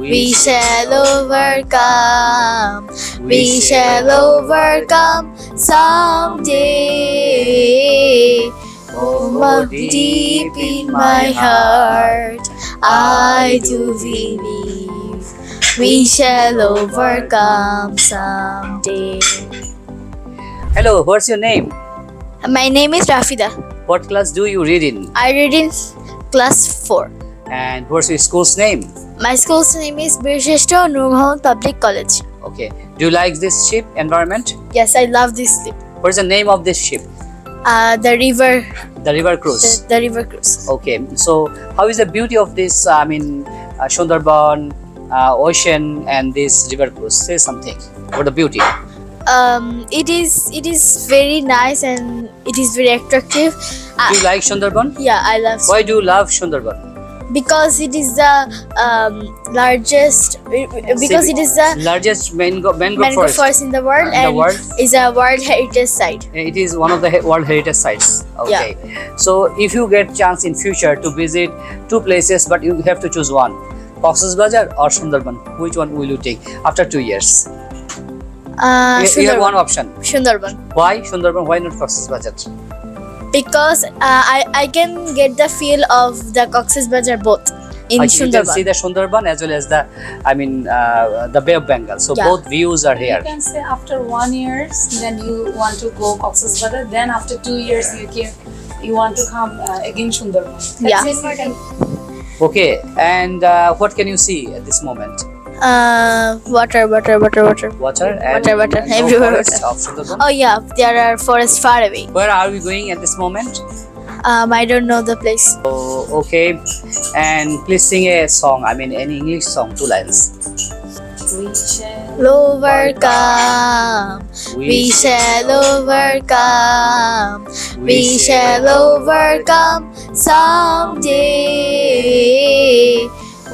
We shall overcome. We shall overcome someday. Oh, deep in my heart, I do believe we shall overcome someday. Hello, what's your name? My name is Rafida. What class do you read in? I read in class 4. And what's your school's name? My school's name is Birsheshto Nurmohon Public College. Okay. Do you like this ship environment? Yes, I love this ship. What's the name of this ship? The river. The river cruise. The river cruise. Okay. So, how is the beauty of this? Sundarban, ocean, and this river cruise. Say something about the beauty. It is very nice and it is very attractive. Do you like Sundarban? Yeah, I love Why do you love Sundarban? because it is the largest Largest mangrove mangrove forest in the world and is a World Heritage Site. It is one of the World Heritage Sites. Okay. So if you get chance in future to visit two places, but you have to choose one, Cox's Bazar or Sundarban, which one will you take after 2 years? You have one option. Sundarban. Why Sundarban? Why not Cox's Bazar? Because I can get the feel of the Cox's Bazar both in You can Sundarban. see the Sundarban as well as the the Bay of Bengal. So Yeah. both views are You here. can say after 1 year, then you want to go Cox's Bazar. Then after 2 years, you want to come again Sundarban. Yeah. That's important. Okay. And what can you see at this moment? Water. Water and Water, and no everywhere forest water. of Sundarban. Oh yeah, there are forests far away. Where are we going at this moment? I don't know the place. Oh, okay. And please sing a song. Any English song, 2 lines. We shall Overcome. We shall overcome. We shall overcome someday.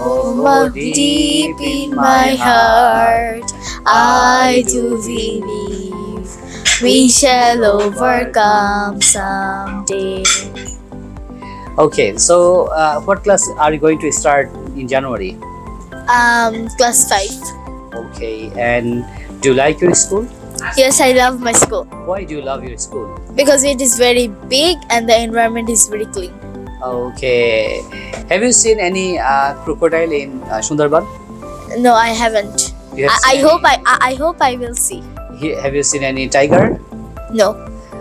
Oh, deep in my heart, I do believe we shall overcome someday. Okay. So, what class are you going to start in January? Class 5. Okay. And do you like your school? Yes, I love my school Why do you love your school? because it is very big and the environment is very clean. Okay. Have you seen any crocodile in Sundarban? No, I haven't. You have I seen hope I hope I will see. Have you seen any tiger? No.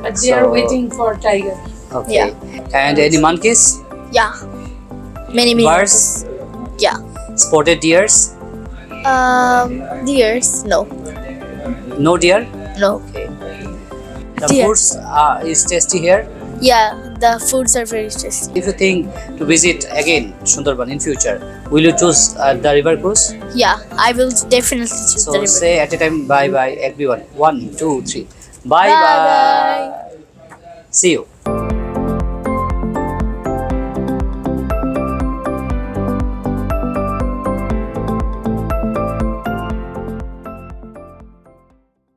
But they are So- waiting for tiger. Okay. Yeah. And any monkeys? Yeah. Many Birds? Yeah. Spotted deers? Deers? No. No deer? No. Okay. The Deer. foods is tasty here. Yeah, the foods are very tasty. If you think to visit again Sundarban in future, will you choose the river cruise? Yeah, I will definitely choose the So river. say at a time bye bye everyone. 1, 2, 3. Bye Bye bye. bye. See you.